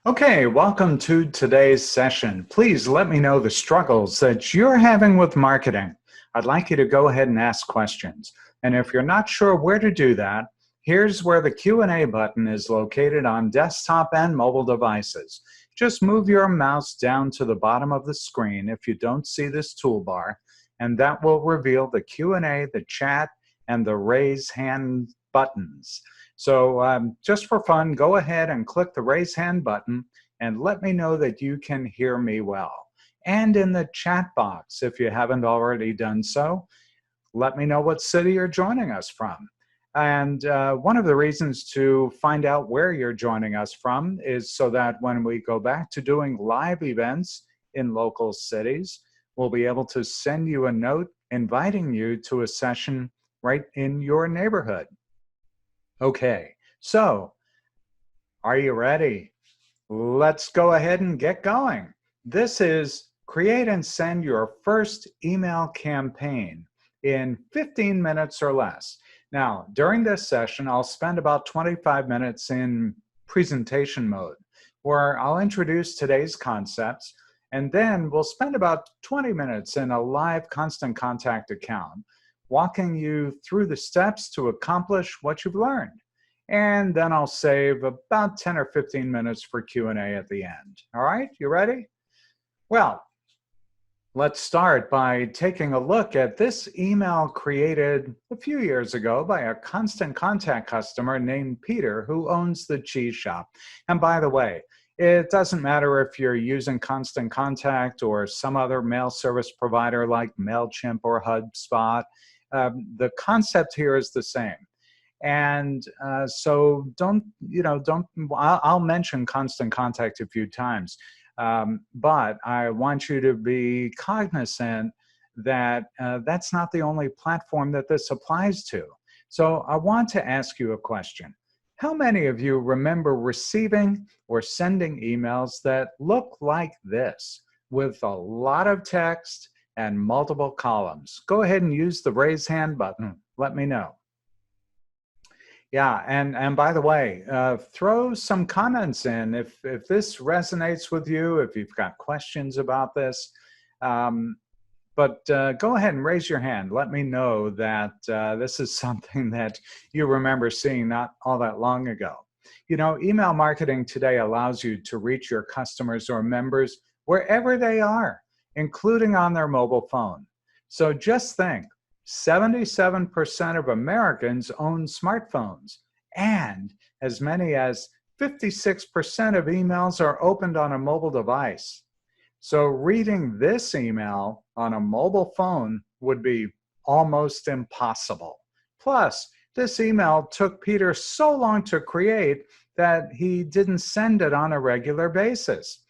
Okay, welcome to today's session. Please let me know the struggles that you're having with marketing. I'd like you to go ahead and ask questions. And if you're not sure where to do that, here's where the Q&A button is located on desktop and mobile devices. Just move your mouse down to the bottom of the screen if you don't see this toolbar, and that will reveal the Q&A, the chat, and the raise hand buttons. So just for fun, go ahead and click the raise hand button and let me know that you can hear me well. And in the chat box, if you haven't already done so, let me know what city you're joining us from. And one of the reasons to find out where you're joining us from is so that when we go back to doing live events in local cities, we'll be able to send you a note inviting you to a session right in your neighborhood. Okay, so are you ready? Let's go ahead and get going. This is create and send your first email campaign in 15 minutes or less. Now, during this session, I'll spend about 25 minutes in presentation mode, where I'll introduce today's concepts, and then we'll spend about 20 minutes in a live constant contact account, walking you through the steps to accomplish what you've learned. And then I'll save about 10 or 15 minutes for Q&A at the end. All right, you ready? Well, let's start by taking a look at this email created a few years ago by a constant contact customer named Peter, who owns the cheese shop. And by the way, it doesn't matter if you're using Constant Contact or some other mail service provider like MailChimp or HubSpot. The concept here is the same. And so I'll mention Constant Contact a few times, but I want you to be cognizant that that's not the only platform that this applies to. So I want to ask you a question. How many of you remember receiving or sending emails that look like this, with a lot of text and multiple columns? Go ahead and use the raise hand button. Let me know. Yeah, and by the way, throw some comments in if this resonates with you, if you've got questions about this. But go ahead and raise your hand. Let me know that this is something that you remember seeing not all that long ago. You know, email marketing today allows you to reach your customers or members wherever they are, including on their mobile phone. So just think. 77% of Americans own smartphones, and as many as 56% of emails are opened on a mobile device. So reading this email on a mobile phone would be almost impossible. Plus, this email took Peter so long to create that he didn't send it on a regular basis.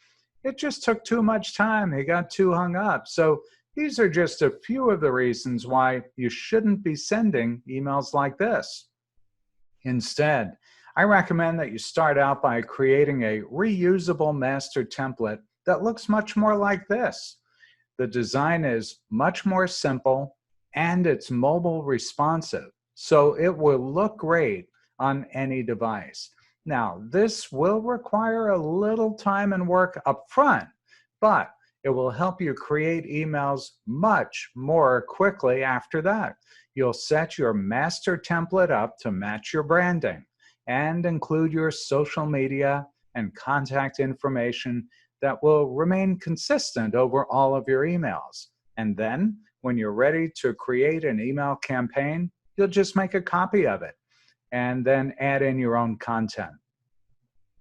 It just took too much time. He got too hung up. So these are just a few of the reasons why you shouldn't be sending emails like this. Instead, I recommend that you start out by creating a reusable master template that looks much more like this. The design is much more simple and it's mobile responsive, so it will look great on any device. Now, this will require a little time and work up front, but it will help you create emails much more quickly after that. You'll set your master template up to match your branding and include your social media and contact information that will remain consistent over all of your emails. And then, when you're ready to create an email campaign, you'll just make a copy of it and then add in your own content.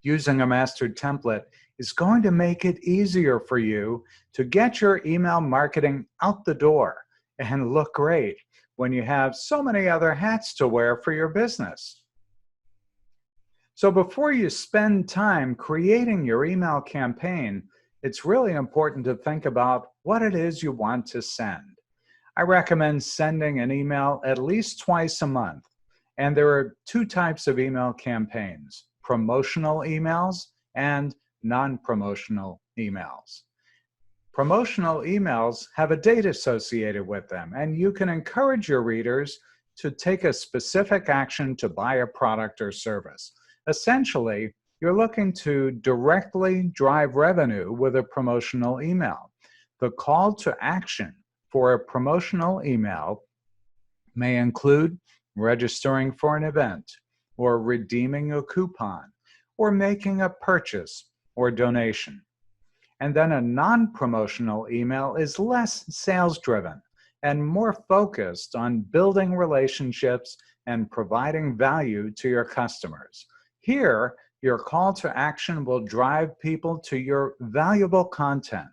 Using a master template is going to make it easier for you to get your email marketing out the door and look great when you have so many other hats to wear for your business. So before you spend time creating your email campaign, it's really important to think about what it is you want to send. I recommend sending an email at least twice a month. And there are two types of email campaigns: promotional emails and non-promotional emails. Promotional emails have a date associated with them, and you can encourage your readers to take a specific action to buy a product or service. Essentially, you're looking to directly drive revenue with a promotional email. The call to action for a promotional email may include registering for an event, or redeeming a coupon, or making a purchase or donation. And then a non-promotional email is less sales-driven and more focused on building relationships and providing value to your customers. Here, your call to action will drive people to your valuable content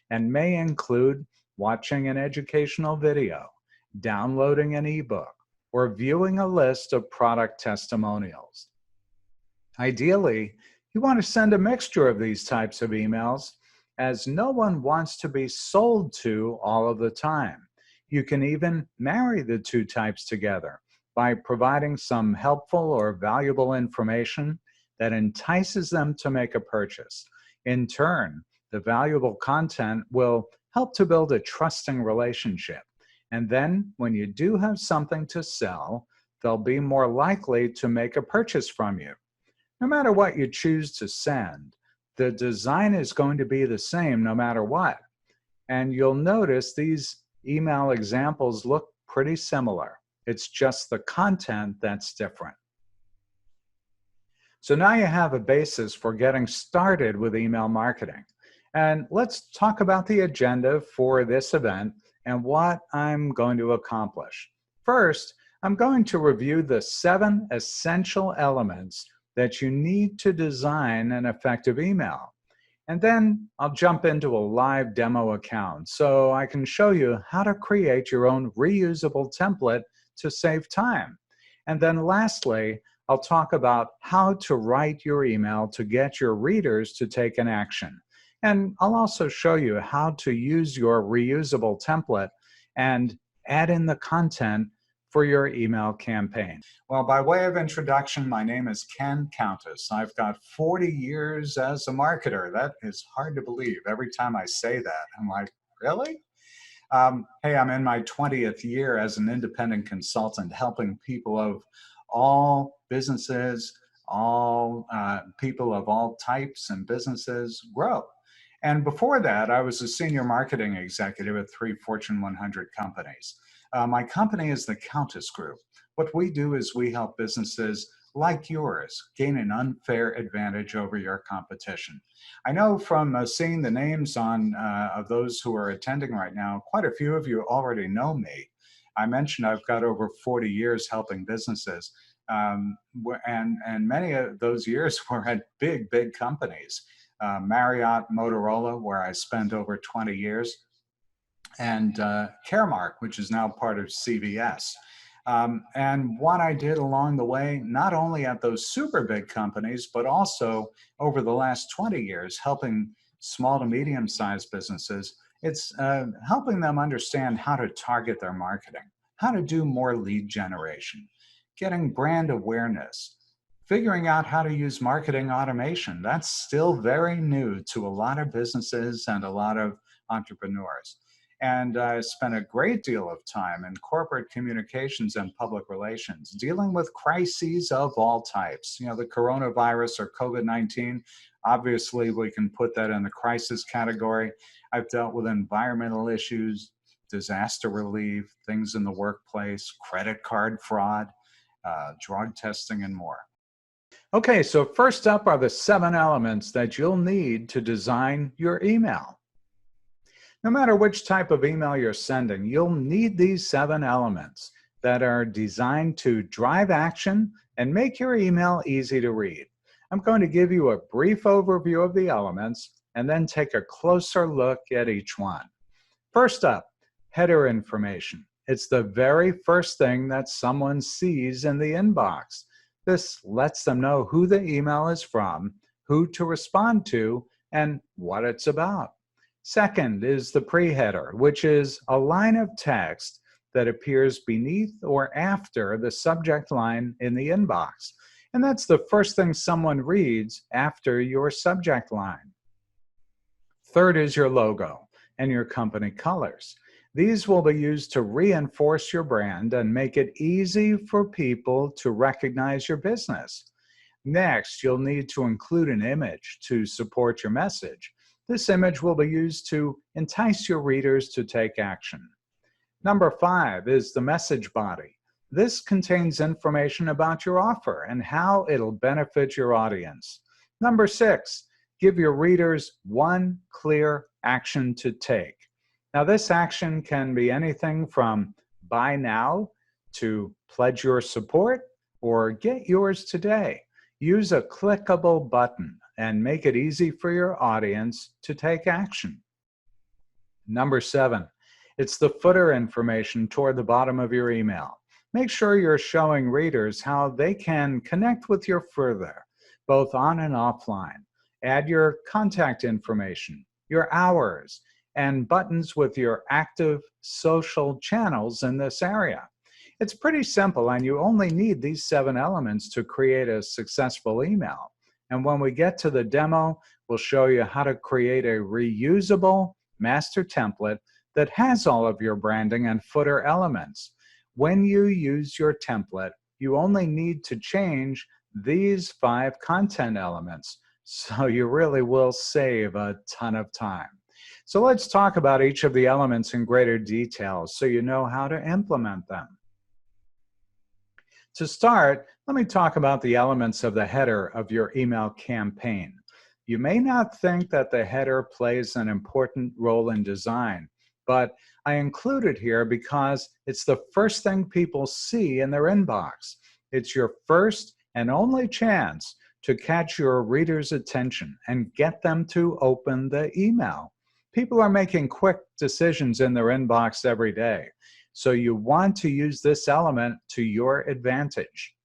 and may include watching an educational video, downloading an ebook, or viewing a list of product testimonials. Ideally, you want to send a mixture of these types of emails, as no one wants to be sold to all of the time. You can even marry the two types together by providing some helpful or valuable information that entices them to make a purchase. In turn, the valuable content will help to build a trusting relationship. And then when you do have something to sell, they'll be more likely to make a purchase from you. No matter what you choose to send, the design is going to be the same no matter what. And you'll notice these email examples look pretty similar. It's just the content that's different. So now you have a basis for getting started with email marketing. And let's talk about the agenda for this event and what I'm going to accomplish. First, I'm going to review the 7 essential elements that you need to design an effective email. And then I'll jump into a live demo account so I can show you how to create your own reusable template to save time. And then lastly, I'll talk about how to write your email to get your readers to take an action. And I'll also show you how to use your reusable template and add in the content for your email campaign. Well, by way of introduction, my name is Countess. I've got 40 years as a marketer. That is hard to believe. Every time I say that, I'm like, really? Hey, I'm in my 20th year as an independent consultant, helping people of all businesses, all people of all types and businesses grow. And before that, I was a senior marketing executive at 3 Fortune 100 companies. My company is the Countess Group. What we do is we help businesses like yours gain an unfair advantage over your competition. I know from seeing the names of those who are attending right now, quite a few of you already know me. I mentioned I've got over 40 years helping businesses, and many of those years were at big companies. Marriott, Motorola, where I spent over 20 years, and Caremark, which is now part of CVS. And what I did along the way, not only at those super big companies, but also over the last 20 years, helping small to medium-sized businesses, it's helping them understand how to target their marketing, how to do more lead generation, getting brand awareness, figuring out how to use marketing automation. That's still very new to a lot of businesses and a lot of entrepreneurs. And I spent a great deal of time in corporate communications and public relations, dealing with crises of all types. You know, the coronavirus or COVID-19, obviously we can put that in the crisis category. I've dealt with environmental issues, disaster relief, things in the workplace, credit card fraud, drug testing, and more. Okay, so first up are the 7 elements that you'll need to design your email. No matter which type of email you're sending, you'll need these 7 elements that are designed to drive action and make your email easy to read. I'm going to give you a brief overview of the elements and then take a closer look at each one. First up, header information. It's the very first thing that someone sees in the inbox. This lets them know who the email is from, who to respond to, and what it's about. Second is the pre-header, which is a line of text that appears beneath or after the subject line in the inbox. And that's the first thing someone reads after your subject line. Third is your logo and your company colors. These will be used to reinforce your brand and make it easy for people to recognize your business. Next, you'll need to include an image to support your message. This image will be used to entice your readers to take action. Number 5 is the message body. This contains information about your offer and how it'll benefit your audience. Number 6, give your readers one clear action to take. Now, this action can be anything from buy now to pledge your support or get yours today. Use a clickable button and make it easy for your audience to take action. Number 7, it's the footer information toward the bottom of your email. Make sure you're showing readers how they can connect with you further, both on and offline. Add your contact information, your hours, and buttons with your active social channels in this area. It's pretty simple, and you only need these 7 elements to create a successful email. And when we get to the demo, we'll show you how to create a reusable master template that has all of your branding and footer elements. When you use your template, you only need to change these 5 content elements, so you really will save a ton of time. So let's talk about each of the elements in greater detail so you know how to implement them. To start, let me talk about the elements of the header of your email campaign. You may not think that the header plays an important role in design, but I include it here because it's the first thing people see in their inbox. It's your first and only chance to catch your reader's attention and get them to open the email. People are making quick decisions in their inbox every day, so you want to use this element to your advantage.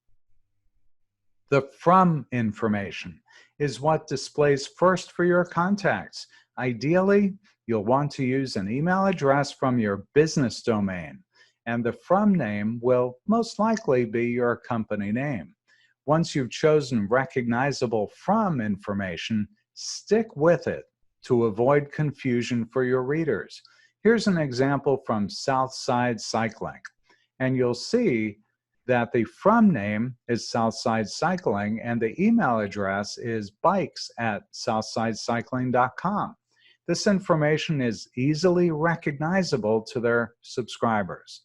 The from information is what displays first for your contacts. Ideally, you'll want to use an email address from your business domain, and the from name will most likely be your company name. Once you've chosen recognizable from information, stick with it to avoid confusion for your readers. Here's an example from Southside Cycling, and you'll see that the from name is Southside Cycling and the email address is bikes@southsidecycling.com. This information is easily recognizable to their subscribers.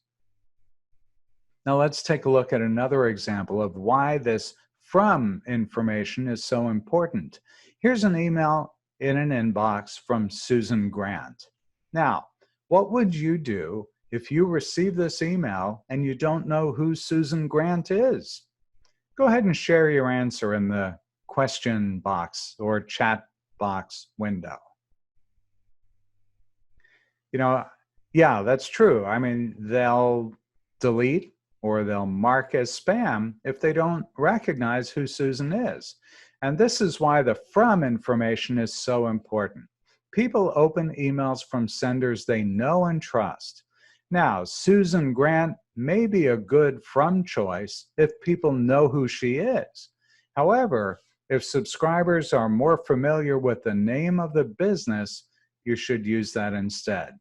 Now let's take a look at another example of why this from information is so important. Here's an email in an inbox from Susan Grant. Now, what would you do if you receive this email and you don't know who Susan Grant is? Go ahead and share your answer in the question box or chat box window. Yeah, that's true. I mean, they'll delete or they'll mark as spam if they don't recognize who Susan is. And this is why the from information is so important. People open emails from senders they know and trust. Now, Susan Grant may be a good from choice if people know who she is. However, if subscribers are more familiar with the name of the business, you should use that instead.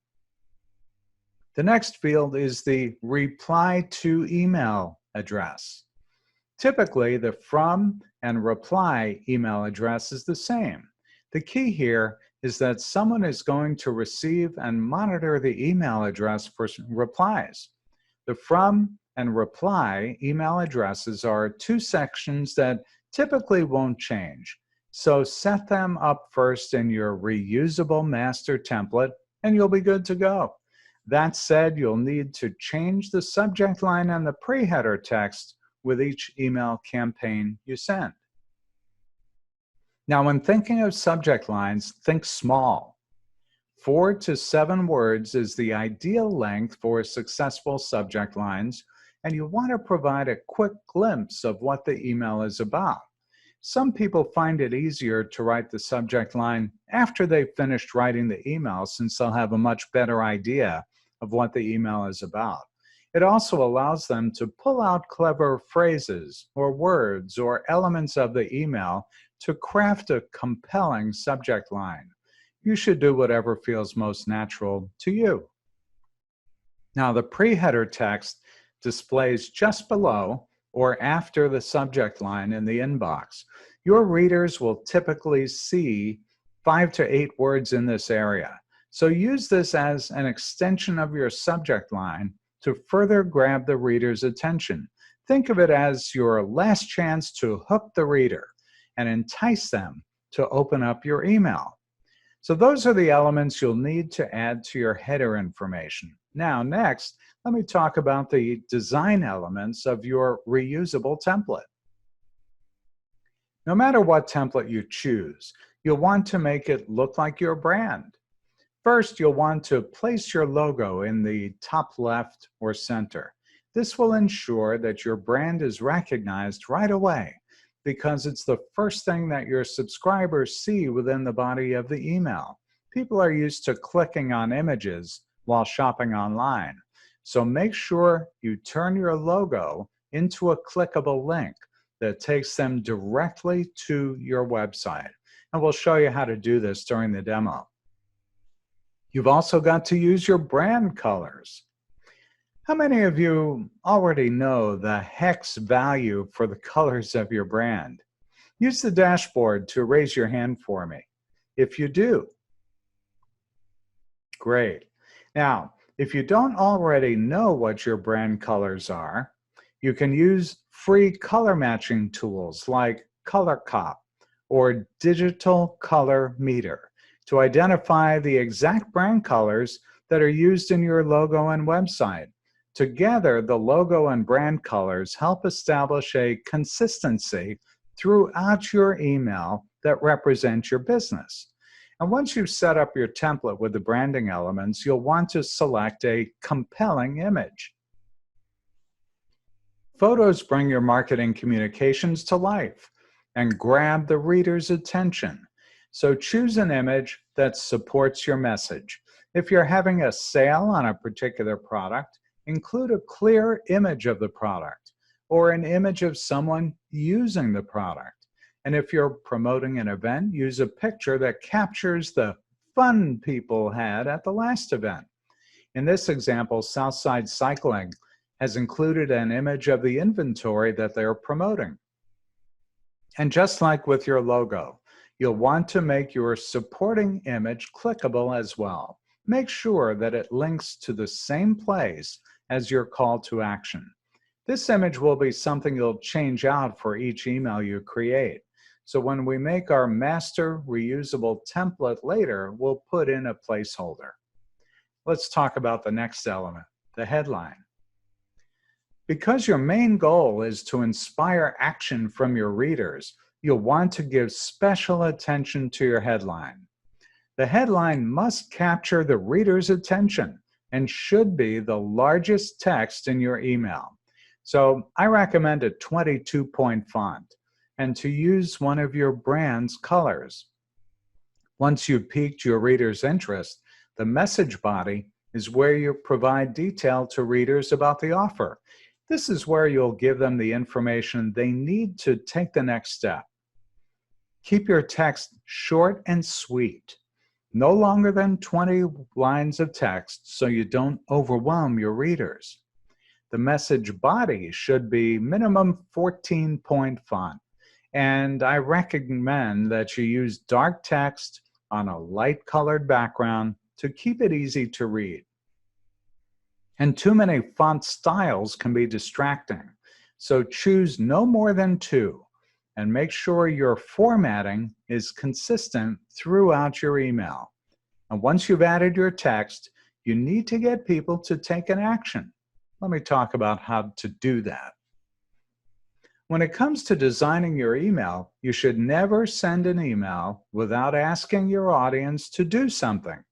The next field is the reply to email address. Typically, the from and reply email address is the same. The key here is that someone is going to receive and monitor the email address for replies. The from and reply email addresses are 2 sections that typically won't change. So set them up first in your reusable master template and you'll be good to go. That said, you'll need to change the subject line and the pre-header text with each email campaign you send. Now, when thinking of subject lines, think small. 4 to 7 words is the ideal length for successful subject lines, and you want to provide a quick glimpse of what the email is about. Some people find it easier to write the subject line after they've finished writing the email, since they'll have a much better idea of what the email is about. It also allows them to pull out clever phrases or words or elements of the email to craft a compelling subject line. You should do whatever feels most natural to you. Now, the pre-header text displays just below or after the subject line in the inbox. Your readers will typically see 5 to 8 words in this area. So use this as an extension of your subject line to further grab the reader's attention. Think of it as your last chance to hook the reader and entice them to open up your email. So those are the elements you'll need to add to your header information. Now, next, let me talk about the design elements of your reusable template. No matter what template you choose, you'll want to make it look like your brand. First, you'll want to place your logo in the top left or center. This will ensure that your brand is recognized right away because it's the first thing that your subscribers see within the body of the email. People are used to clicking on images while shopping online. So make sure you turn your logo into a clickable link that takes them directly to your website. And we'll show you how to do this during the demo. You've also got to use your brand colors. How many of you already know the hex value for the colors of your brand? Use the dashboard to raise your hand for me if you do. Great. Now, if you don't already know what your brand colors are, you can use free color matching tools like ColorCop or Digital Color Meter to identify the exact brand colors that are used in your logo and website. Together, the logo and brand colors help establish a consistency throughout your email that represents your business. And once you've set up your template with the branding elements, you'll want to select a compelling image. Photos bring your marketing communications to life and grab the reader's attention. So choose an image that supports your message. If you're having a sale on a particular product, include a clear image of the product or an image of someone using the product. And if you're promoting an event, use a picture that captures the fun people had at the last event. In this example, Southside Cycling has included an image of the inventory that they're promoting. And just like with your logo, you'll want to make your supporting image clickable as well. Make sure that it links to the same place as your call to action. This image will be something you'll change out for each email you create. So when we make our master reusable template later, we'll put in a placeholder. Let's talk about the next element, the headline. Because your main goal is to inspire action from your readers, you'll want to give special attention to your headline. The headline must capture the reader's attention and should be the largest text in your email. So I recommend a 22-point font and to use one of your brand's colors. Once you've piqued your reader's interest, the message body is where you provide detail to readers about the offer. This is where you'll give them the information they need to take the next step. Keep your text short and sweet, no longer than 20 lines of text so you don't overwhelm your readers. The message body should be minimum 14-point font, and I recommend that you use dark text on a light-colored background to keep it easy to read. And too many font styles can be distracting, so choose no more than 2, and make sure your formatting is consistent throughout your email. And once you've added your text, you need to get people to take an action. Let me talk about how to do that. When it comes to designing your email, you should never send an email without asking your audience to do something.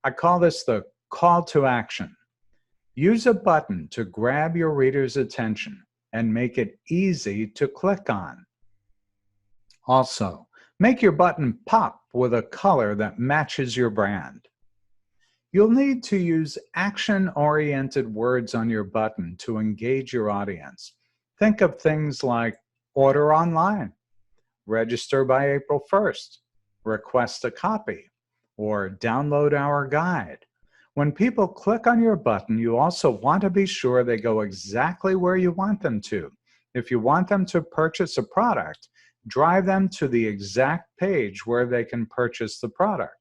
I call this the call to action. Use a button to grab your reader's attention and make it easy to click on. Also, make your button pop with a color that matches your brand. You'll need to use action-oriented words on your button to engage your audience. Think of things like order online, register by April 1st, request a copy, or download our guide. When people click on your button, you also want to be sure they go exactly where you want them to. If you want them to purchase a product, drive them to the exact page where they can purchase the product.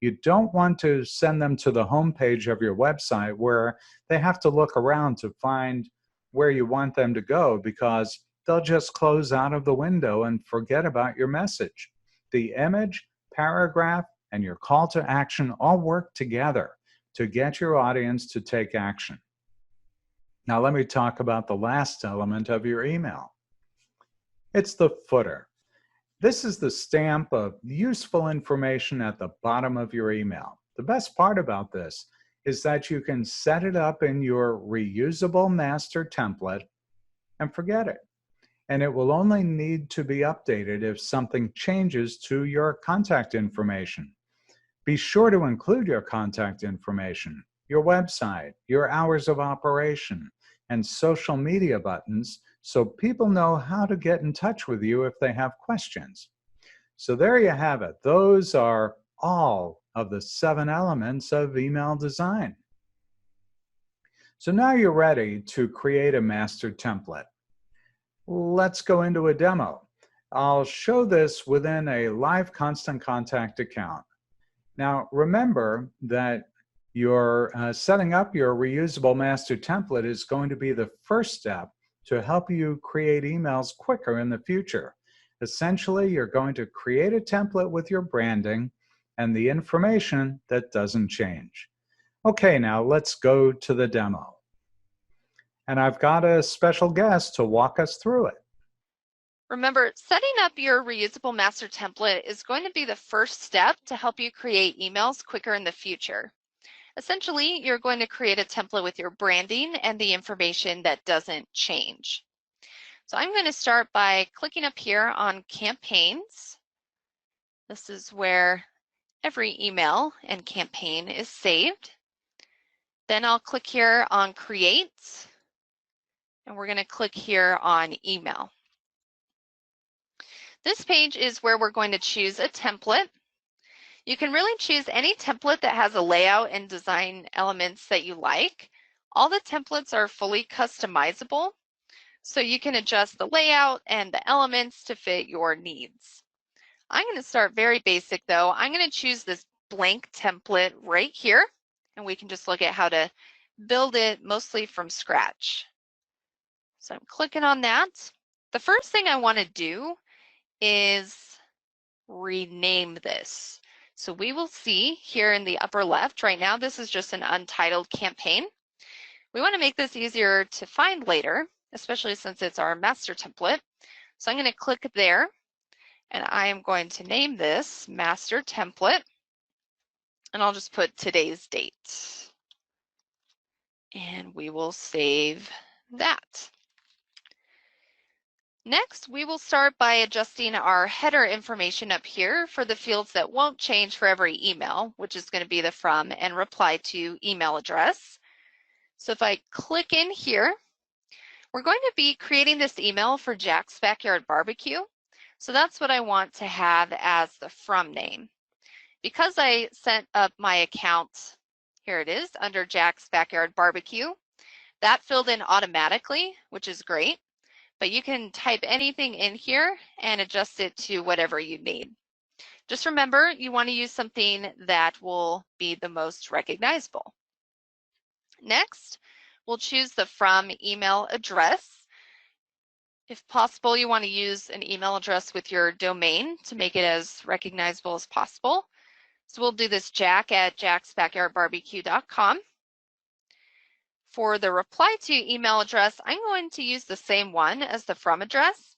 You don't want to send them to the home page of your website where they have to look around to find where you want them to go, because they'll just close out of the window and forget about your message. The image, paragraph, and your call to action all work together to get your audience to take action. Now let me talk about the last element of your email. It's the footer. This is the stamp of useful information at the bottom of your email. The best part about this is that you can set it up in your reusable master template and forget it. And it will only need to be updated if something changes to your contact information. Be sure to include your contact information, your website, your hours of operation, and social media buttons so people know how to get in touch with you if they have questions. So there you have it. Those are all of the 7 elements of email design. So now you're ready to create a master template. Let's go into a demo. I'll show this within a live Constant Contact account. Now remember that your setting up your reusable master template is going to be the first step to help you create emails quicker in the future. Essentially, you're going to create a template with your branding and the information that doesn't change. Okay, now let's go to the demo. And I've got a special guest to walk us through it. Remember, setting up your reusable master template is going to be the first step to help you create emails quicker in the future. Essentially, you're going to create a template with your branding and the information that doesn't change. So I'm going to start by clicking up here on campaigns. This is where every email and campaign is saved. Then I'll click here on create, and we're going to click here on email. This page is where we're going to choose a template. You can really choose any template that has a layout and design elements that you like. All the templates are fully customizable, so you can adjust the layout and the elements to fit your needs. I'm going to start very basic though. I'm going to choose this blank template right here, and we can just look at how to build it mostly from scratch. So I'm clicking on that. The first thing I want to do is rename this. So we will see here in the upper left right now, this is just an untitled campaign. We want to make this easier to find later, especially since it's our master template. So I'm going to click there, and I am going to name this master template, and I'll just put today's date. And we will save that. Next, we will start by adjusting our header information up here for the fields that won't change for every email, which is going to be the from and reply to email address. So if I click in here, we're going to be creating this email for Jack's Backyard Barbecue. So that's what I want to have as the from name. Because I set up my account, here it is, under Jack's Backyard Barbecue, that filled in automatically, which is great. But you can type anything in here and adjust it to whatever you need. Just remember, you want to use something that will be the most recognizable. Next, we'll choose the from email address. If possible, you want to use an email address with your domain to make it as recognizable as possible. So we'll do this jack@jacksbackyardbarbecue.com. For the reply to email address, I'm going to use the same one as the from address,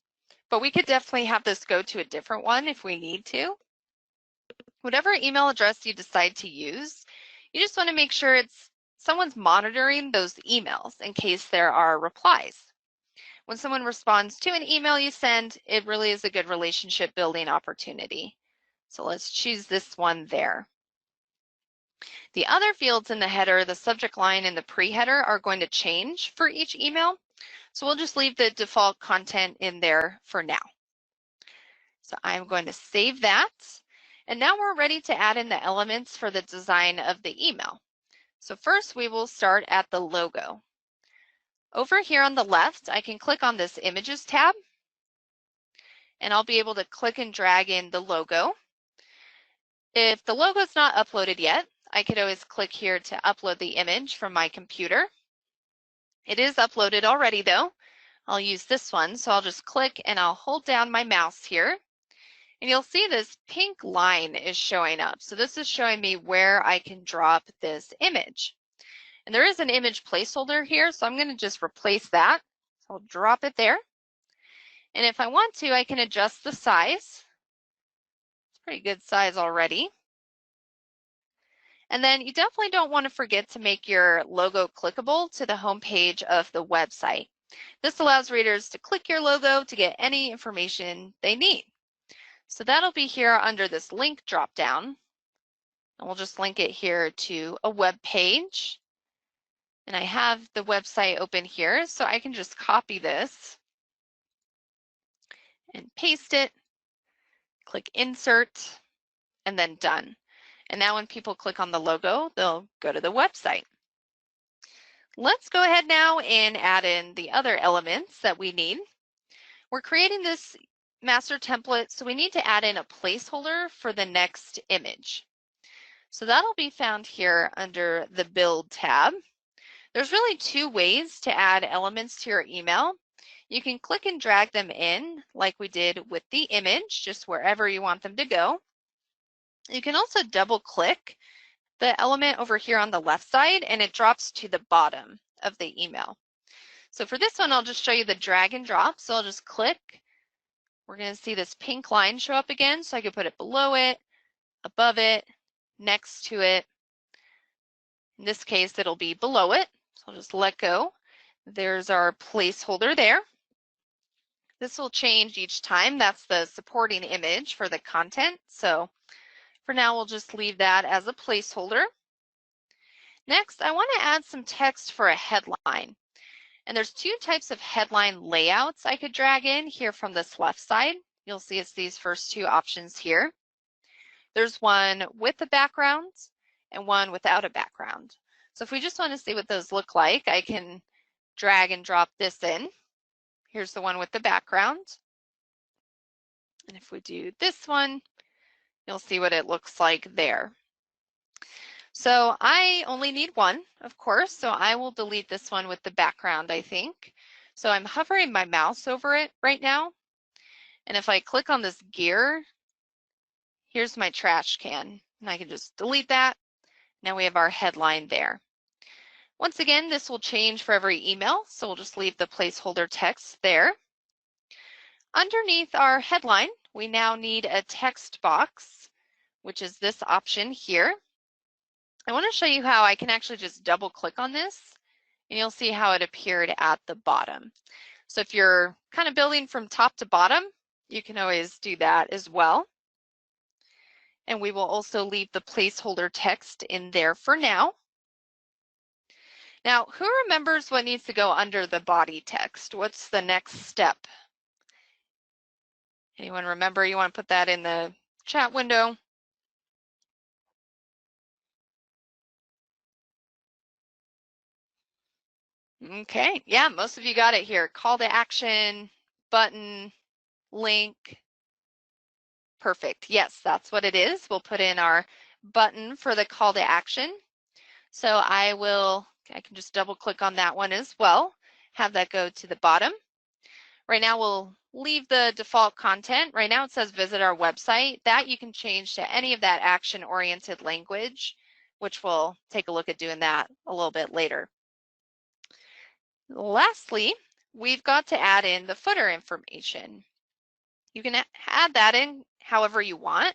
but we could definitely have this go to a different one if we need to. Whatever email address you decide to use, you just want to make sure someone's monitoring those emails in case there are replies. When someone responds to an email you send, it really is a good relationship building opportunity. So let's choose this one there. The other fields in the header, the subject line and the pre-header, are going to change for each email. So we'll just leave the default content in there for now. So I'm going to save that. And now we're ready to add in the elements for the design of the email. So first we will start at the logo. Over here on the left, I can click on this Images tab, and I'll be able to click and drag in the logo. If the logo is not uploaded yet, I could always click here to upload the image from my computer. It is uploaded already though. I'll use this one, so I'll just click and I'll hold down my mouse here. And you'll see this pink line is showing up. So this is showing me where I can drop this image. And there is an image placeholder here, so I'm going to just replace that. So I'll drop it there. And if I want to, I can adjust the size. It's a pretty good size already. And then you definitely don't want to forget to make your logo clickable to the home page of the website. This allows readers to click your logo to get any information they need. So that'll be here under this link drop-down. And we'll just link it here to a web page. And I have the website open here, so I can just copy this and paste it, click Insert, and then Done. And now when people click on the logo, they'll go to the website. Let's go ahead now and add in the other elements that we need. We're creating this master template, so we need to add in a placeholder for the next image. So that'll be found here under the Build tab. There's really two ways to add elements to your email. You can click and drag them in like we did with the image, just wherever you want them to go. You can also double click the element over here on the left side and it drops to the bottom of the email. So for this one, I'll just show you the drag and drop. So I'll just click. We're going to see this pink line show up again. So I can put it below it, above it, next to it. In this case, it'll be below it. So I'll just let go. There's our placeholder there. This will change each time. That's the supporting image for the content. So for now, we'll just leave that as a placeholder. Next, I want to add some text for a headline. And there's two types of headline layouts I could drag in here from this left side. You'll see it's these first two options here. There's one with a background and one without a background. So if we just want to see what those look like, I can drag and drop this in. Here's the one with the background. And if we do this one, you'll see what it looks like there. So I only need one, of course, so I will delete this one with the background, I think. So I'm hovering my mouse over it right now. And if I click on this gear, here's my trash can. And I can just delete that. Now we have our headline there. Once again, this will change for every email, so we'll just leave the placeholder text there. Underneath our headline, we now need a text box, which is this option here. I want to show you how I can actually just double click on this and you'll see how it appeared at the bottom. So if you're kind of building from top to bottom, you can always do that as well. And we will also leave the placeholder text in there for now. Now, who remembers what needs to go under the body text? What's the next step? Anyone remember? You want to put that in the chat window? Okay, yeah, most of you got it here. Call to action, button, link. Perfect. Yes, that's what it is. We'll put in our button for the call to action. So I can just double click on that one as well, have that go to the bottom. Right now we'll leave the default content. Right now it says visit our website. That you can change to any of that action-oriented language, which we'll take a look at doing that a little bit later. Lastly, we've got to add in the footer information. You can add that in however you want,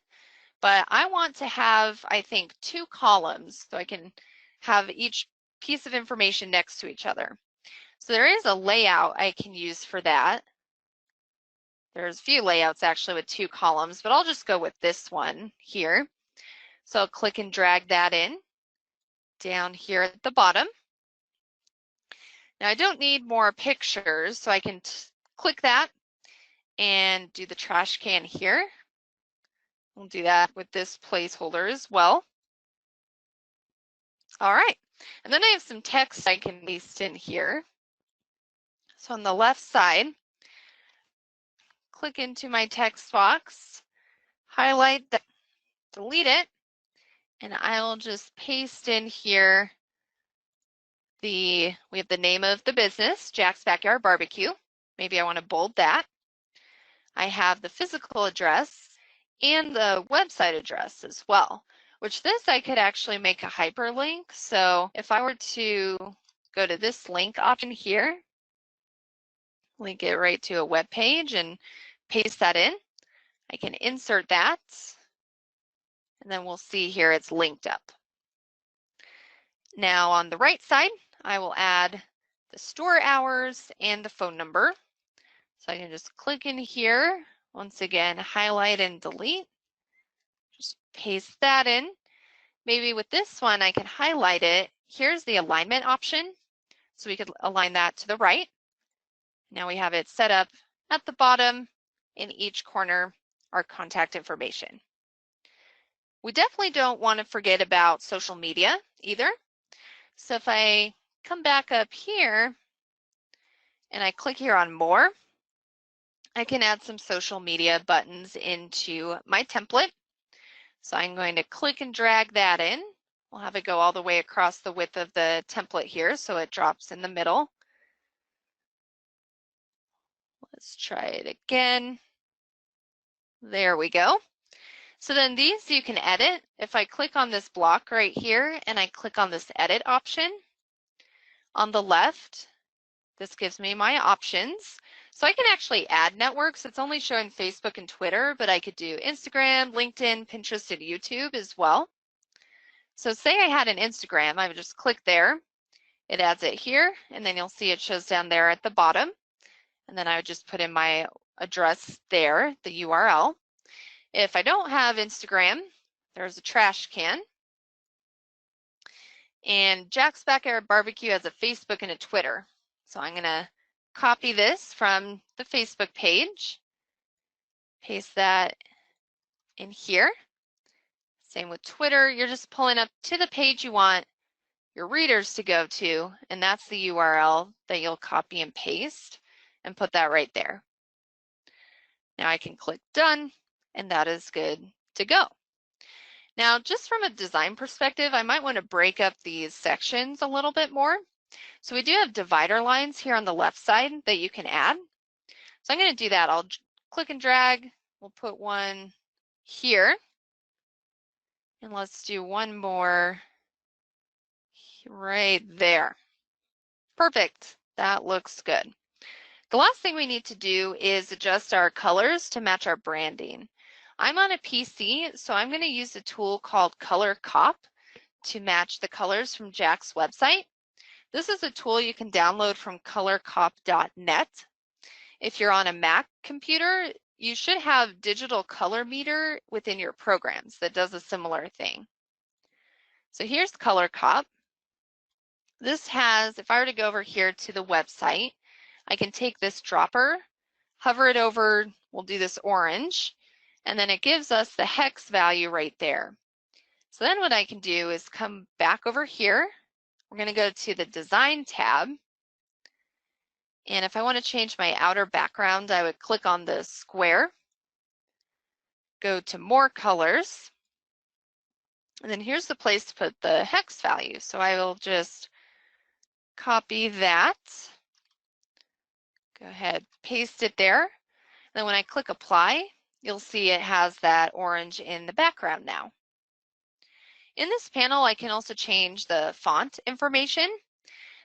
but I want to have, I think, 2 columns so I can have each piece of information next to each other. So there is a layout I can use for that. There's a few layouts actually with 2 columns, but I'll just go with this one here. So I'll click and drag that in down here at the bottom. Now I don't need more pictures, so I can click that and do the trash can here. We'll do that with this placeholder as well. All right, and then I have some text I can paste in here. So on the left side, click into my text box, highlight that, delete it, and I'll just paste in here we have the name of the business, Jack's Backyard Barbecue. Maybe I want to bold that. I have the physical address and the website address as well, which this I could actually make a hyperlink. So if I were to go to this link option here, link it right to a web page and paste that in, I can insert that, and then we'll see here it's linked up. Now on the right side, I will add the store hours and the phone number. So I can just click in here, once again, highlight and delete. Just paste that in. Maybe with this one, I can highlight it. Here's the alignment option. So we could align that to the right. Now we have it set up at the bottom in each corner, our contact information. We definitely don't want to forget about social media either. So if I come back up here and I click here on more, I can add some social media buttons into my template. So I'm going to click and drag that in. We'll have it go all the way across the width of the template here so it drops in the middle. Let's try it again. There we go. So then these you can edit. If I click on this block right here and I click on this edit option, on the left, this gives me my options. So I can actually add networks. It's only showing Facebook and Twitter, but I could do Instagram, LinkedIn, Pinterest, and YouTube as well. So say I had an Instagram, I would just click there. It adds it here, and then you'll see it shows down there at the bottom. And then I would just put in my address there, the URL. If I don't have Instagram, there's a trash can. And Jack's Backyard Barbecue has a Facebook and a Twitter. So I'm going to copy this from the Facebook page, paste that in here. Same with Twitter. You're just pulling up to the page you want your readers to go to, and that's the URL that you'll copy and paste and put that right there. Now I can click done, and that is good to go. Now, just from a design perspective, I might want to break up these sections a little bit more. So we do have divider lines here on the left side that you can add. So I'm going to do that. I'll click and drag. We'll put one here. And let's do one more right there. Perfect. That looks good. The last thing we need to do is adjust our colors to match our branding. I'm on a PC, so I'm going to use a tool called Color Cop to match the colors from Jack's website. This is a tool you can download from colorcop.net. If you're on a Mac computer, you should have Digital Color Meter within your programs that does a similar thing. So here's Color Cop. This has, if I were to go over here to the website, I can take this dropper, hover it over, we'll do this orange, and then it gives us the hex value right there. So then what I can do is come back over here. We're going to go to the Design tab. And if I want to change my outer background, I would click on the square, go to More Colors, and then here's the place to put the hex value. So I will just copy that. Go ahead, paste it there. Then when I click apply, you'll see it has that orange in the background now. In this panel, I can also change the font information.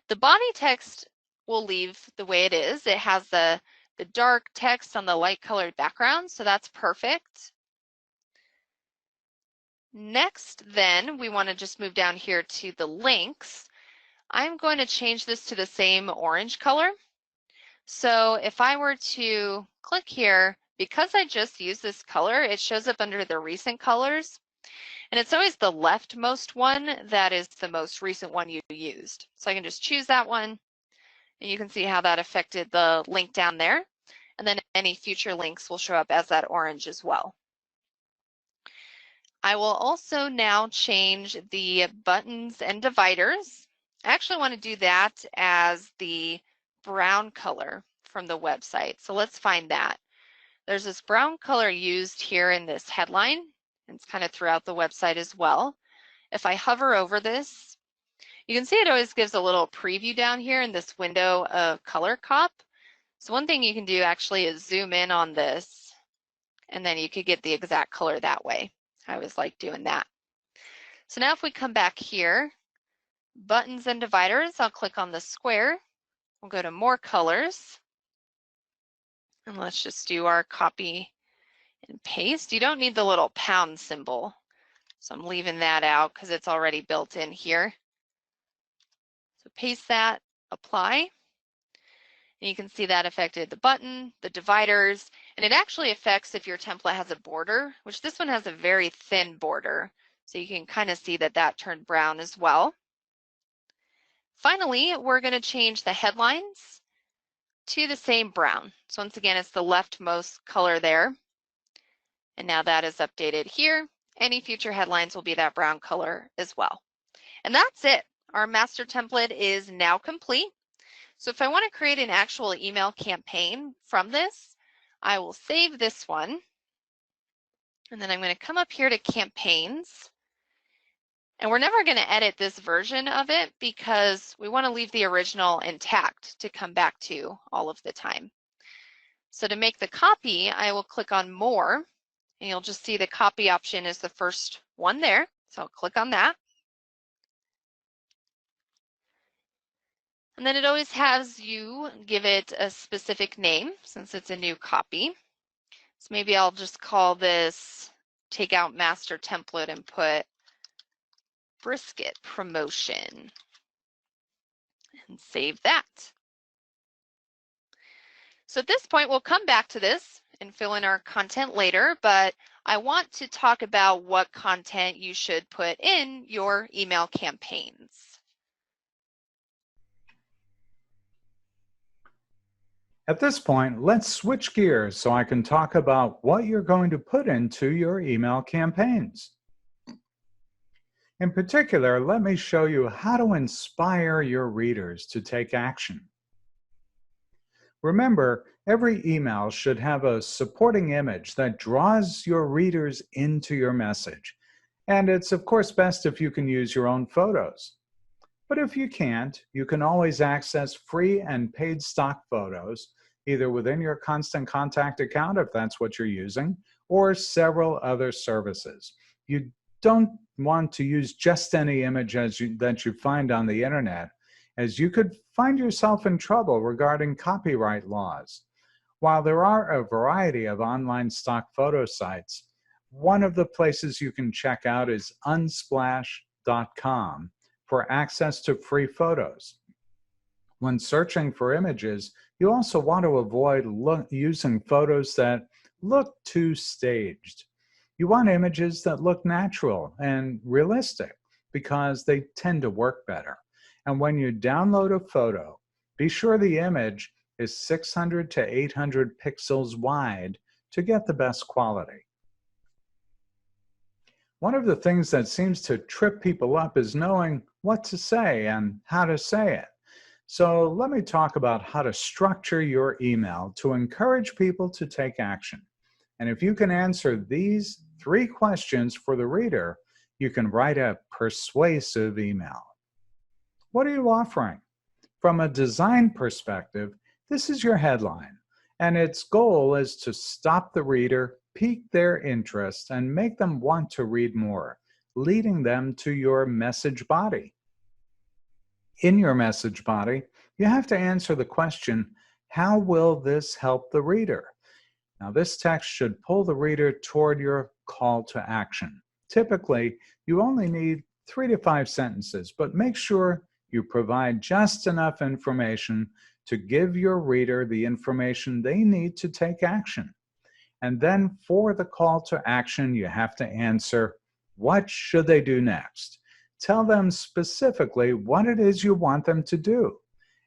The body text will leave the way it is. It has the dark text on the light colored background, so that's perfect. Next, then, we want to just move down here to the links. I'm going to change this to the same orange color. So if I were to click here, because I just used this color, it shows up under the recent colors. And it's always the leftmost one that is the most recent one you used. So I can just choose that one, and you can see how that affected the link down there. And then any future links will show up as that orange as well. I will also now change the buttons and dividers. I actually want to do that as the brown color from the website. So let's find that. There's this brown color used here in this headline. It's kind of throughout the website as well. If I hover over this, you can see it always gives a little preview down here in this window of color cop. So one thing you can do actually is zoom in on this, and then you could get the exact color that way. I always like doing that. So now if we come back here, buttons and dividers, I'll click on the square. We'll go to more colors. And let's just do our copy and paste. You don't need the little pound symbol. So I'm leaving that out because it's already built in here. So paste that, apply. And you can see that affected the button, the dividers, and it actually affects if your template has a border, which this one has a very thin border. So you can kind of see that that turned brown as well. Finally, we're going to change the headlines to the same brown. So once again, it's the leftmost color there. And now that is updated here. Any future headlines will be that brown color as well. And that's it. Our master template is now complete. So if I want to create an actual email campaign from this, I will save this one. And then I'm going to come up here to campaigns. And we're never going to edit this version of it because we want to leave the original intact to come back to all of the time. So to make the copy, I will click on more, and you'll just see the copy option is the first one there. So I'll click on that. And then it always has you give it a specific name since it's a new copy. So maybe I'll just call this, take out master template and put brisket promotion and save that. So at this point, we'll come back to this and fill in our content later, but I want to talk about what content you should put in your email campaigns. At this point, let's switch gears so I can talk about what you're going to put into your email campaigns. In particular, let me show you how to inspire your readers to take action. Remember, every email should have a supporting image that draws your readers into your message. And it's of course best if you can use your own photos. But if you can't, you can always access free and paid stock photos, either within your Constant Contact account, if that's what you're using, or several other services. You don't want to use just any image that you find on the internet, as you could find yourself in trouble regarding copyright laws. While there are a variety of online stock photo sites, one of the places you can check out is unsplash.com for access to free photos. When searching for images, you also want to avoid using photos that look too staged. You want images that look natural and realistic because they tend to work better. And when you download a photo, be sure the image is 600 to 800 pixels wide to get the best quality. One of the things that seems to trip people up is knowing what to say and how to say it. So let me talk about how to structure your email to encourage people to take action. And if you can answer these 3 questions for the reader, you can write a persuasive email. What are you offering? From a design perspective, this is your headline, and its goal is to stop the reader, pique their interest, and make them want to read more, leading them to your message body. In your message body, you have to answer the question, how will this help the reader? Now, this text should pull the reader toward your call to action. Typically, you only need 3 to 5 sentences, but make sure you provide just enough information to give your reader the information they need to take action. And then for the call to action, you have to answer, what should they do next? Tell them specifically what it is you want them to do.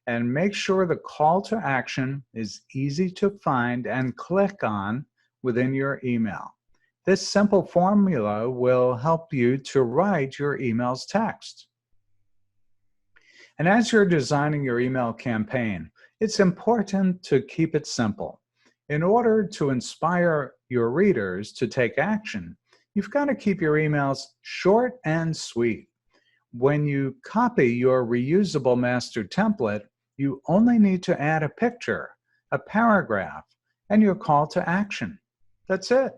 And make sure the call to action is easy to find and click on within your email. This simple formula will help you to write your email's text. And as you're designing your email campaign, It's important to keep it simple. In order to inspire your readers to take action, you've got to keep your emails short and sweet. When you copy your reusable master template, you only need to add a picture, a paragraph, and your call to action. That's it.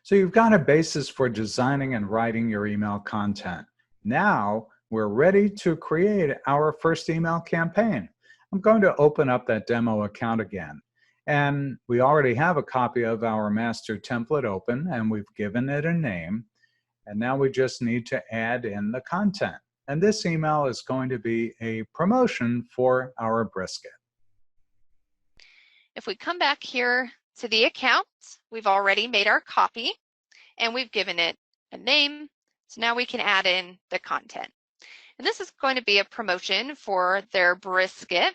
So you've got a basis for designing and writing your email content. Now we're ready to create our first email campaign. I'm going to open up that demo account again. And we already have a copy of our master template open, and we've given it a name. And now we just need to add in the content. And this email is going to be a promotion for our brisket. If we come back here to the account, we've already made our copy and we've given it a name. So now we can add in the content. And this is going to be a promotion for their brisket.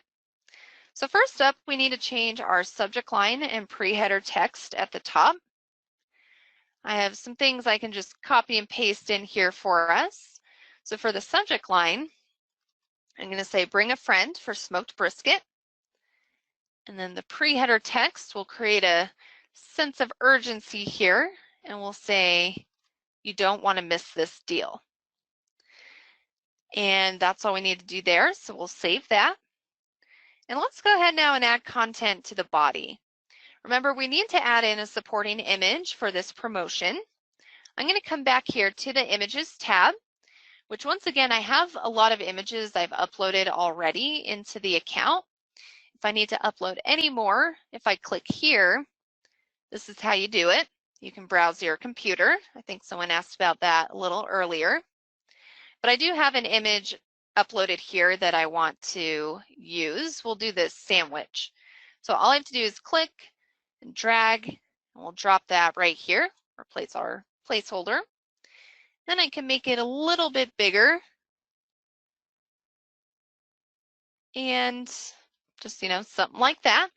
So first up, we need to change our subject line and pre-header text at the top. I have some things I can just copy and paste in here for us. So for the subject line, I'm going to say bring a friend for smoked brisket. And then the pre-header text will create a sense of urgency here, and we'll say, you don't want to miss this deal. And that's all we need to do there, so we'll save that. And let's go ahead now and add content to the body. Remember, we need to add in a supporting image for this promotion. I'm going to come back here to the Images tab, which once again, I have a lot of images I've uploaded already into the account. If I need to upload any more, if I click here, this is how you do it. You can browse your computer. I think someone asked about that a little earlier. But I do have an image uploaded here that I want to use. We'll do this sandwich. So all I have to do is click and drag, and we'll drop that right here, replace our placeholder. Then I can make it a little bit bigger. And just, something like that.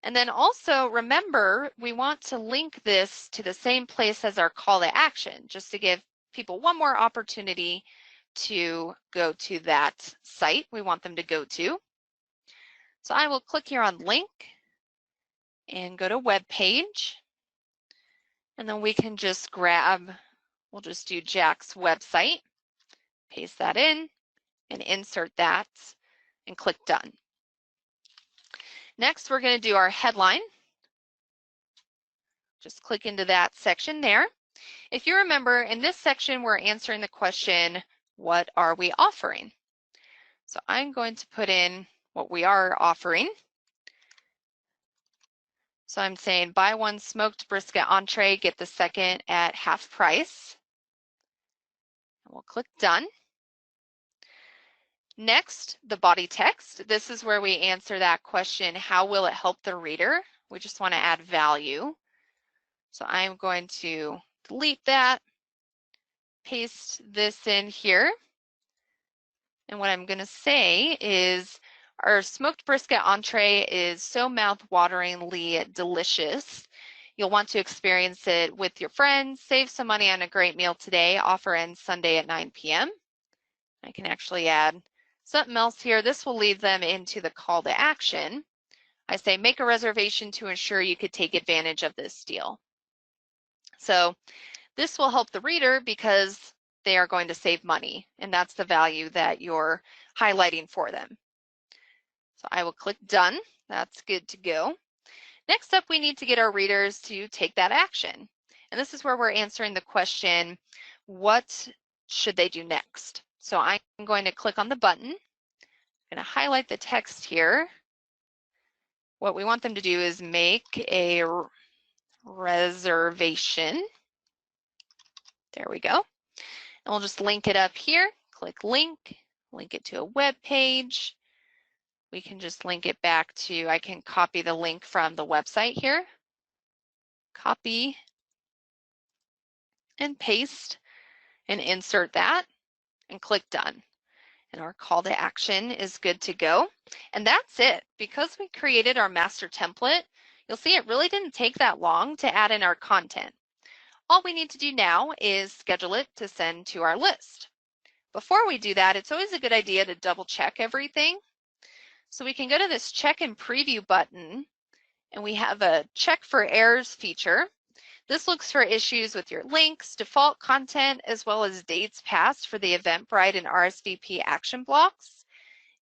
And then also remember, we want to link this to the same place as our call to action, just to give people one more opportunity to go to that site we want them to go to. So I will click here on link and go to web page. And then we can just we'll just do Jack's website, paste that in and insert that and click done. Next, we're going to do our headline. Just click into that section there. If you remember, in this section, we're answering the question, what are we offering? So I'm going to put in what we are offering. So I'm saying buy one smoked brisket entree, get the second at half price. And we'll click done. Next, the body text. This is where we answer that question, how will it help the reader? We just want to add value. So I'm going to delete that, paste this in here. And what I'm going to say is our smoked brisket entree is so mouth-wateringly delicious. You'll want to experience it with your friends, save some money on a great meal today. Offer ends Sunday at 9 p.m. I can actually add something else here. This will lead them into the call to action. I say make a reservation to ensure you could take advantage of this deal. So this will help the reader because they are going to save money, and that's the value that you're highlighting for them. So I will click done. That's good to go. Next up, we need to get our readers to take that action. And this is where we're answering the question, what should they do next? So I'm going to click on the button. I'm going to highlight the text here. What we want them to do is make a reservation. There we go. And we'll just link it up here. Click link it to a web page. We can just link it back to, I can copy the link from the website here. Copy and paste and insert that and click done. And our call to action is good to go. And that's it. Because we created our master template, you'll see it really didn't take that long to add in our content. All we need to do now is schedule it to send to our list. before we do that, it's always a good idea to double check everything. So we can go to this check and preview button, and we have a check for errors feature. This looks for issues with your links, default content, as well as dates passed for the Eventbrite and RSVP action blocks.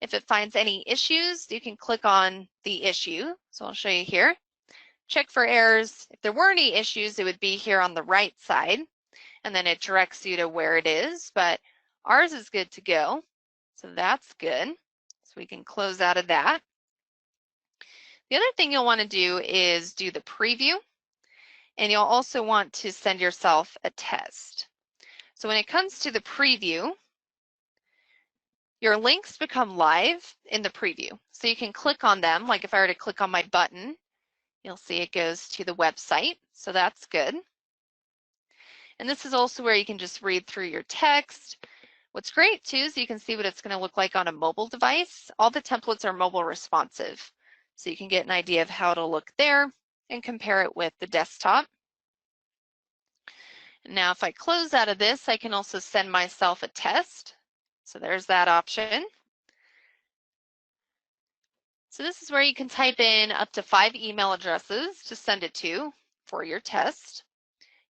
If it finds any issues, you can click on the issue. So I'll show you here. Check for errors. If there were any issues, it would be here on the right side, and then it directs you to where it is, but ours is good to go. So that's good. So we can close out of that. The other thing you'll want to do is do the preview, and you'll also want to send yourself a test. So when it comes to the preview, your links become live in the preview. So you can click on them. Like if I were to click on my button, you'll see it goes to the website. So that's good. And this is also where you can just read through your text. What's great too is you can see what it's going to look like on a mobile device. All the templates are mobile responsive. So you can get an idea of how it'll look there and compare it with the desktop. Now if I close out of this, I can also send myself a test. So there's that option. So this is where you can type in up to 5 email addresses to send it to for your test.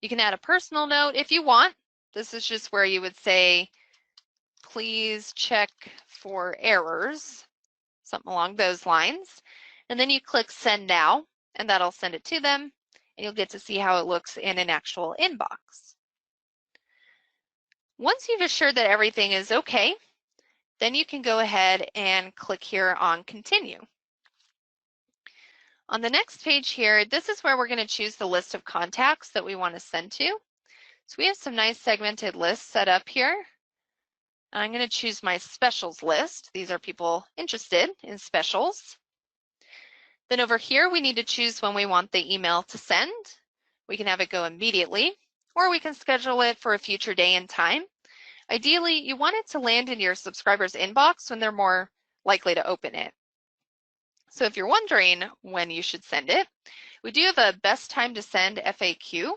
You can add a personal note if you want. This is just where you would say, please check for errors, something along those lines. And then you click send now, and that'll send it to them, and you'll get to see how it looks in an actual inbox. Once you've assured that everything is okay, then you can go ahead and click here on continue. On the next page here, this is where we're going to choose the list of contacts that we want to send to. So we have some nice segmented lists set up here. I'm going to choose my specials list. These are people interested in specials. Then over here, we need to choose when we want the email to send. We can have it go immediately, or we can schedule it for a future day and time. Ideally, you want it to land in your subscriber's inbox when they're more likely to open it. So if you're wondering when you should send it, we do have a best time to send FAQ.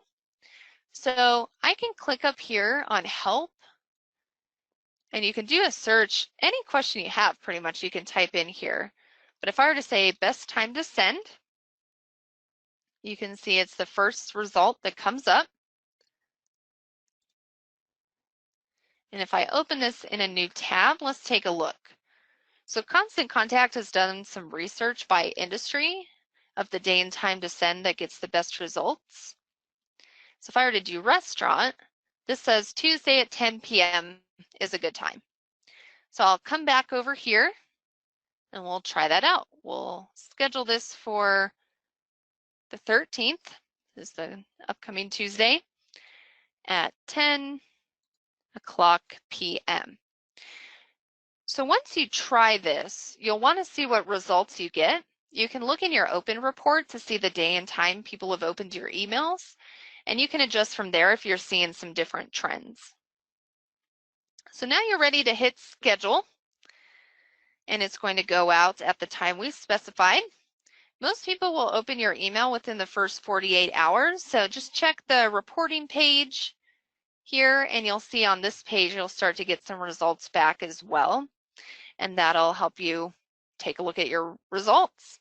So I can click up here on help, and you can do a search. Any question you have, pretty much, you can type in here. But if I were to say best time to send, you can see it's the first result that comes up. And if I open this in a new tab, let's take a look. So Constant Contact has done some research by industry of the day and time to send that gets the best results. So if I were to do restaurant, this says Tuesday at 10 p.m. is a good time. So I'll come back over here and we'll try that out. We'll schedule this for the 13th, this is the upcoming Tuesday, at 10 o'clock p.m. So once you try this, you'll want to see what results you get. You can look in your open report to see the day and time people have opened your emails, and you can adjust from there if you're seeing some different trends. So now you're ready to hit schedule, and it's going to go out at the time we specified. Most people will open your email within the first 48 hours, so just check the reporting page here, and you'll see on this page you'll start to get some results back as well, and that'll help you take a look at your results.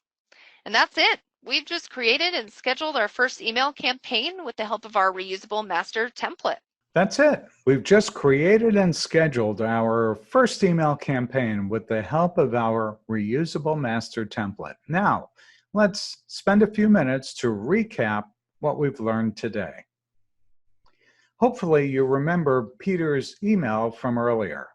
And that's it. We've just created and scheduled our first email campaign with the help of our reusable master template. That's it. We've just created and scheduled our first email campaign with the help of our reusable master template. Now, let's spend a few minutes to recap what we've learned today. Hopefully, you remember Peter's email from earlier.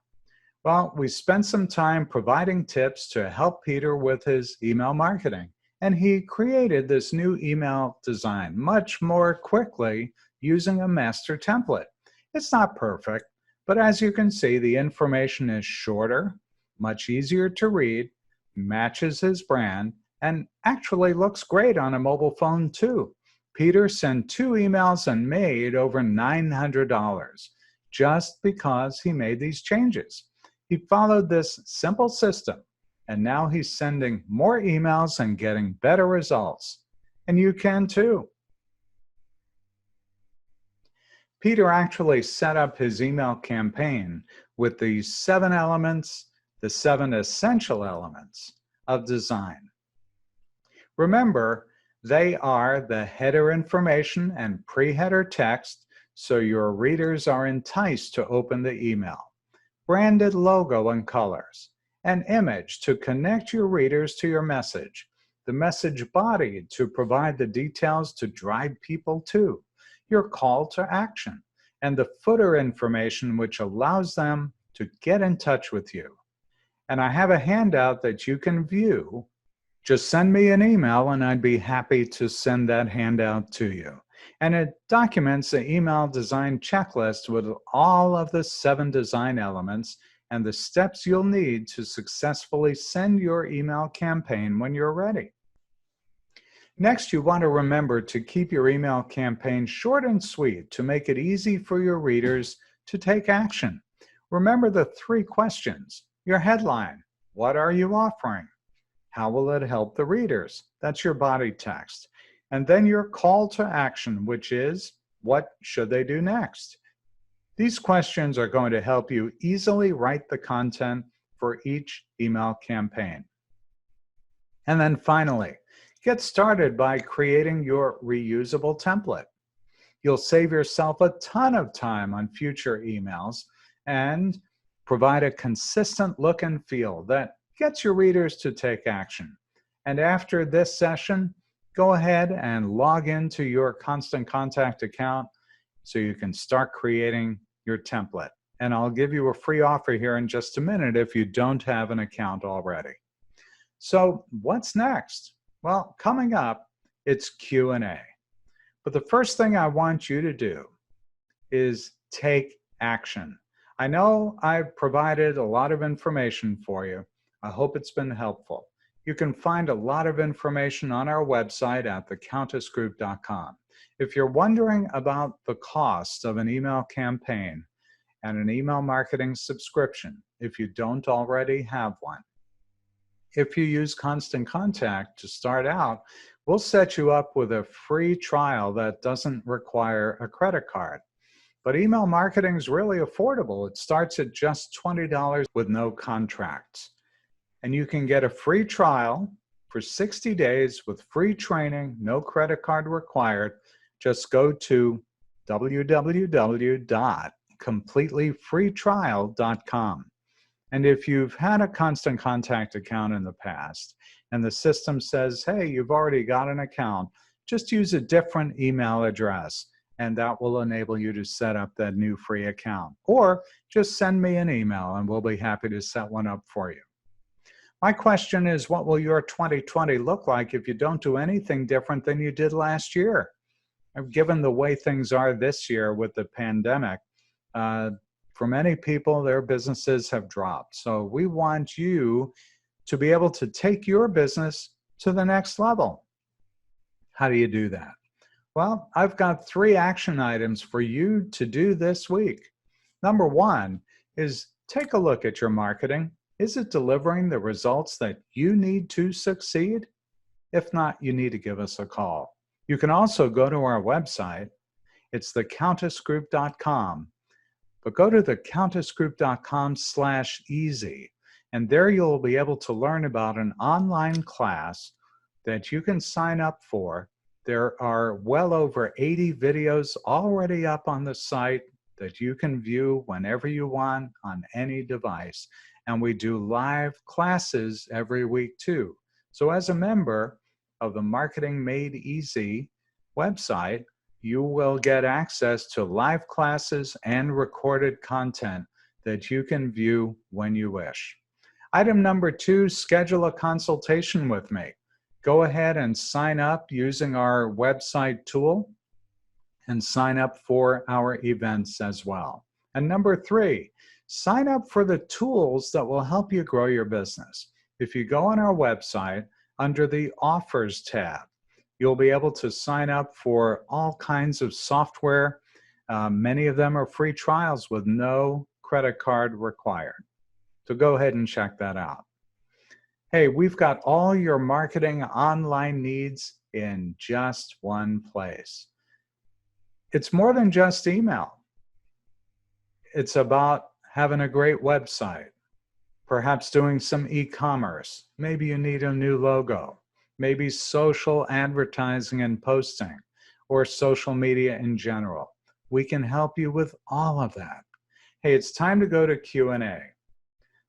Well, we spent some time providing tips to help Peter with his email marketing, and he created this new email design much more quickly using a master template. It's not perfect, but as you can see, the information is shorter, much easier to read, matches his brand, and actually looks great on a mobile phone too. Peter sent 2 emails and made over $900 just because he made these changes. He followed this simple system, and now he's sending more emails and getting better results. And you can too. Peter actually set up his email campaign with the 7 elements, the 7 essential elements of design. Remember, they are the header information and pre-header text, so your readers are enticed to open the email. Branded logo and colors. An image to connect your readers to your message. The message body to provide the details to drive people to. Your call to action. And the footer information which allows them to get in touch with you. And I have a handout that you can view. Just send me an email and I'd be happy to send that handout to you. And it documents the email design checklist with all of the 7 design elements and the steps you'll need to successfully send your email campaign when you're ready. Next, you want to remember to keep your email campaign short and sweet to make it easy for your readers to take action. Remember the 3 questions. Your headline, what are you offering? How will it help the readers? That's your body text. And then your call to action, which is, what should they do next? These questions are going to help you easily write the content for each email campaign. And then finally, get started by creating your reusable template. You'll save yourself a ton of time on future emails and provide a consistent look and feel that gets your readers to take action. And after this session, go ahead and log into your Constant Contact account so you can start creating your template. And I'll give you a free offer here in just a minute if you don't have an account already. So what's next? Well, coming up, it's Q&A. But the first thing I want you to do is take action. I know I've provided a lot of information for you. I hope it's been helpful. You can find a lot of information on our website at thecountessgroup.com. If you're wondering about the cost of an email campaign and an email marketing subscription, if you don't already have one, if you use Constant Contact to start out, we'll set you up with a free trial that doesn't require a credit card. But email marketing is really affordable. It starts at just $20 with no contracts. And you can get a free trial for 60 days with free training, no credit card required. Just go to www.completelyfreetrial.com. And if you've had a Constant Contact account in the past and the system says, hey, you've already got an account, just use a different email address and that will enable you to set up that new free account. Or just send me an email and we'll be happy to set one up for you. My question is, what will your 2020 look like if you don't do anything different than you did last year? Given the way things are this year with the pandemic, for many people, their businesses have dropped. So we want you to be able to take your business to the next level. How do you do that? Well, I've got 3 action items for you to do this week. Number 1 is take a look at your marketing. Is it delivering the results that you need to succeed? If not, you need to give us a call. You can also go to our website. It's thecountessgroup.com. But go to thecountessgroup.com/easy, and there you'll be able to learn about an online class that you can sign up for. There are well over 80 videos already up on the site that you can view whenever you want on any device. And we do live classes every week too. So as a member of the Marketing Made Easy website, you will get access to live classes and recorded content that you can view when you wish. Item number 2, schedule a consultation with me. Go ahead and sign up using our website tool and sign up for our events as well. And number 3, sign up for the tools that will help you grow your business. If you go on our website under the Offers tab, you'll be able to sign up for all kinds of software. Many of them are free trials with no credit card required. So go ahead and check that out. Hey, we've got all your marketing online needs in just one place. It's more than just email. It's about having a great website, perhaps doing some e-commerce. Maybe you need a new logo, maybe social advertising and posting, or social media in general. We can help you with all of that. Hey, it's time to go to Q&A.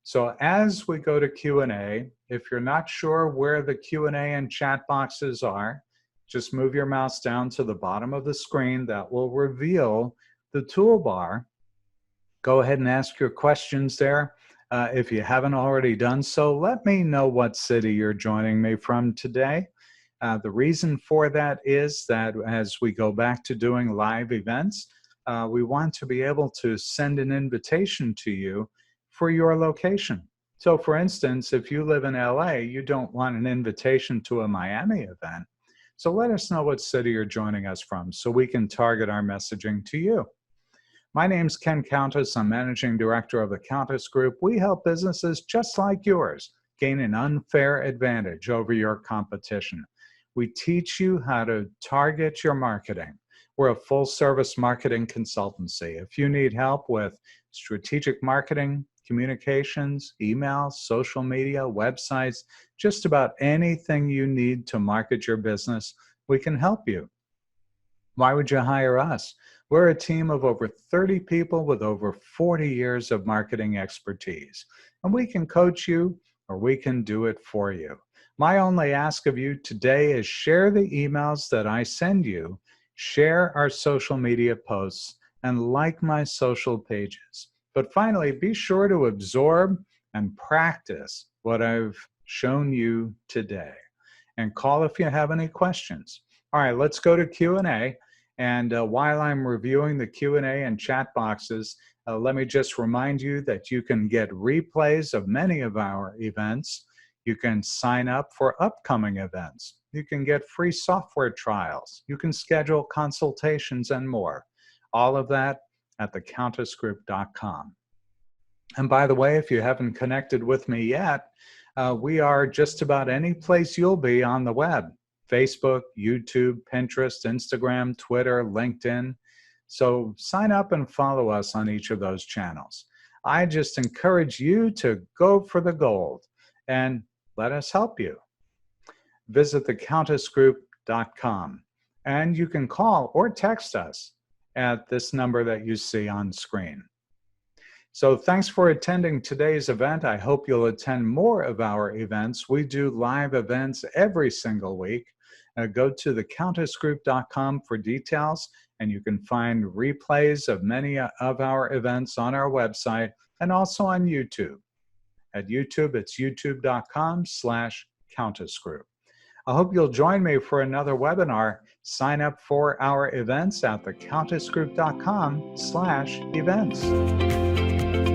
So as we go to Q&A, if you're not sure where the Q&A and chat boxes are, just move your mouse down to the bottom of the screen. That will reveal the toolbar. Go ahead and ask your questions there. If you haven't already done so, let me know what city you're joining me from today. The reason for that is that as we go back to doing live events, we want to be able to send an invitation to you for your location. So for instance, if you live in LA, you don't want an invitation to a Miami event. So let us know what city you're joining us from so we can target our messaging to you. My name's Ken Countess. I'm Managing Director of the Countess Group. We help businesses just like yours gain an unfair advantage over your competition. We teach you how to target your marketing. We're a full-service marketing consultancy. If you need help with strategic marketing, communications, email, social media, websites, just about anything you need to market your business, we can help you. Why would you hire us? We're a team of over 30 people with over 40 years of marketing expertise, and we can coach you or we can do it for you. My only ask of you today is share the emails that I send you, share our social media posts, and like my social pages. But finally, be sure to absorb and practice what I've shown you today. And call if you have any questions. All right, let's go to Q&A. And while I'm reviewing the Q&A and chat boxes, let me just remind you that you can get replays of many of our events. You can sign up for upcoming events. You can get free software trials. You can schedule consultations and more. All of that at thecountessgroup.com. And by the way, if you haven't connected with me yet, we are just about any place you'll be on the web. Facebook, YouTube, Pinterest, Instagram, Twitter, LinkedIn. So sign up and follow us on each of those channels. I just encourage you to go for the gold and let us help you. Visit thecountessgroup.com and you can call or text us at this number that you see on screen. So thanks for attending today's event. I hope you'll attend more of our events. We do live events every single week. Go to thecountessgroup.com for details, and you can find replays of many of our events on our website and also on YouTube. At YouTube, it's youtube.com/countessgroup. I hope you'll join me for another webinar. Sign up for our events at thecountessgroup.com/events.